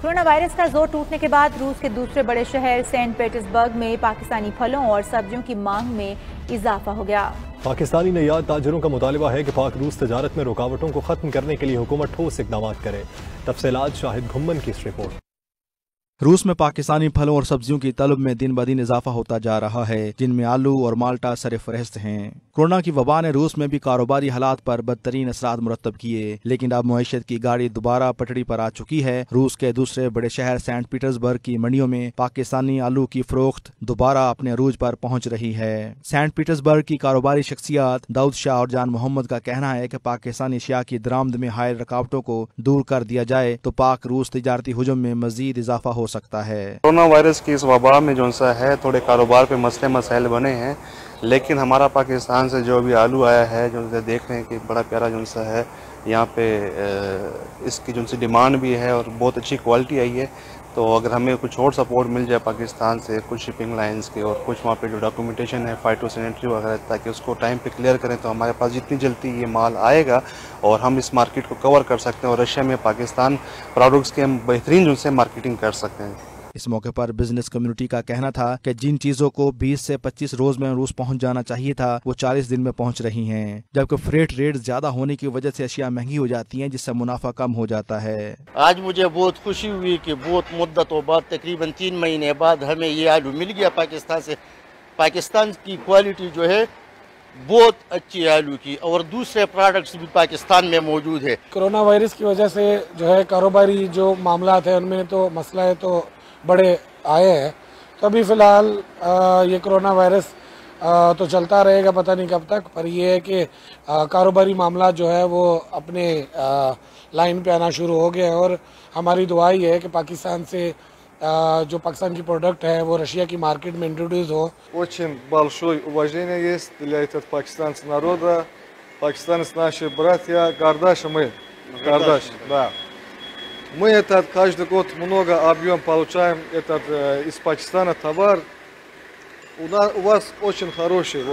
Corona virus का जोर टूटने के बाद रूस के दूसरे बड़े शहर सेंट पीटर्सबर्ग में पाकिस्तानी फलों और सब्जियों की मांग में इजाफा हो गया। पाकिस्तानी नयाद ताजरों का मुतालबा है कि पाक रूस तजारत में रुकावटों को खत्म करने के लिए हुकूमत ठोस इकदाम करे। तफसीलात शाहिद घुम्मन की इस रिपोर्ट। रूस में पाकिस्तानी फलों और सब्जियों की तलब में दिन ब दिन इजाफा होता जा रहा है, जिनमें आलू और माल्टा सरफहरिस्त हैं। कोरोना की वबा ने रूस में भी कारोबारी हालात पर बदतरीन असरात मुरतब किए, लेकिन अब मईशत की गाड़ी दोबारा पटड़ी पर आ चुकी है। रूस के दूसरे बड़े शहर सेंट पीटर्सबर्ग की मंडियों में पाकिस्तानी आलू की फरोख्त दोबारा अपने अरूज पर पहुंच रही है। सेंट पीटर्सबर्ग की कारोबारी शख्सियात दाऊद शाह और जान मोहम्मद का कहना है कि पाकिस्तानी अशिया की दरामद में हायल रुकावटों को दूर कर दिया जाए तो पाक रूस तजारती हुजूम में मजीद इजाफा हो सकता है। कोरोना वायरस की इस वबा में जो सा है थोड़े कारोबार पे मसले मसाइल बने हैं, लेकिन हमारा पाकिस्तान से जो भी आलू आया है जो से देख रहे हैं कि बड़ा प्यारा जो सा है, यहाँ पे इसकी जो सी डिमांड भी है और बहुत अच्छी क्वालिटी आई है। तो अगर हमें कुछ और सपोर्ट मिल जाए पाकिस्तान से, कुछ शिपिंग लाइंस के और कुछ वहाँ पे जो डॉक्यूमेंटेशन है फाइटोसैनिटरी वगैरह, ताकि उसको टाइम पे क्लियर करें, तो हमारे पास जितनी जल्दी ये माल आएगा और हम इस मार्केट को कवर कर सकते हैं और रशिया में पाकिस्तान प्रोडक्ट्स की हम बेहतरीन जो से मार्केटिंग कर सकते हैं। इस मौके पर बिजनेस कम्युनिटी का कहना था कि जिन चीजों को 20 से 25 रोज में रूस पहुंच जाना चाहिए था वो 40 दिन में पहुंच रही हैं, जबकि फ्रेट रेट ज्यादा होने की वजह से अशिया महंगी हो जाती हैं, जिससे मुनाफा कम हो जाता है। आज मुझे बहुत खुशी हुई कि बहुत मुद्दतों बाद तकरीबन 3 महीने बाद हमें ये आलू मिल गया पाकिस्तान से। पाकिस्तान की क्वालिटी जो है बहुत अच्छी आलू की, और दूसरे प्रोडक्ट्स भी पाकिस्तान में मौजूद है। कोरोना वायरस की वजह से जो है कारोबारी जो मामला है उनमें तो मसला है तो बड़े आए हैं। तो अभी फ़िलहाल ये कोरोना वायरस तो चलता रहेगा, पता नहीं कब तक, पर ये है कि कारोबारी मामला जो है वो अपने लाइन पे आना शुरू हो गया है। और हमारी दुआ ये है कि पाकिस्तान से जो पाकिस्तान की प्रोडक्ट है वो रशिया की मार्केट में इंट्रोड्यूस हो। Очень большое уважение есть для этого пакистанского народа. Пакистанцы наши братья, гордаши мы. Гордаши, да. Мы каждый год много объем получаем из Пакистана товар. У вас очень хороший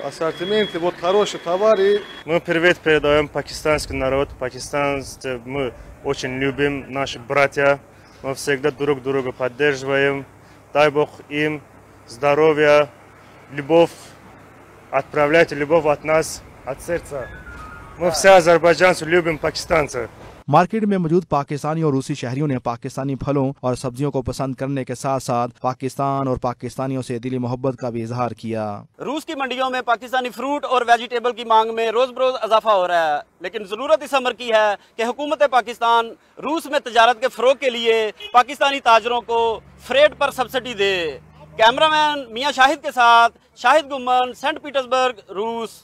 ассортимент, хороший товар. Мы привет передаем пакистанский народ. Пакистанцы мы очень любим, наши братья. Мы всегда друг друга поддерживаем. Дай Бог им здоровья, любовь. Отправляйте любовь от нас, от сердца. Мы все азербайджанцы любим пакистанцев। मार्केट में मौजूद पाकिस्तानी और रूसी शहरियों ने पाकिस्तानी फलों और सब्जियों को पसंद करने के साथ साथ पाकिस्तान और पाकिस्तानियों से दिली मोहब्बत का भी इजहार किया। रूस की मंडियों में पाकिस्तानी फ्रूट और वेजिटेबल की मांग में रोज बरोज इजाफा हो रहा है, लेकिन जरूरत इस अमर की है कि हुकूमत पाकिस्तान रूस में तजारत के फरोग के लिए पाकिस्तानी ताजरों को फ्रेट पर सब्सिडी दे। कैमरामैन मियां शाहिद के साथ शाहिद गुम्मन, सेंट पीटर्सबर्ग, रूस।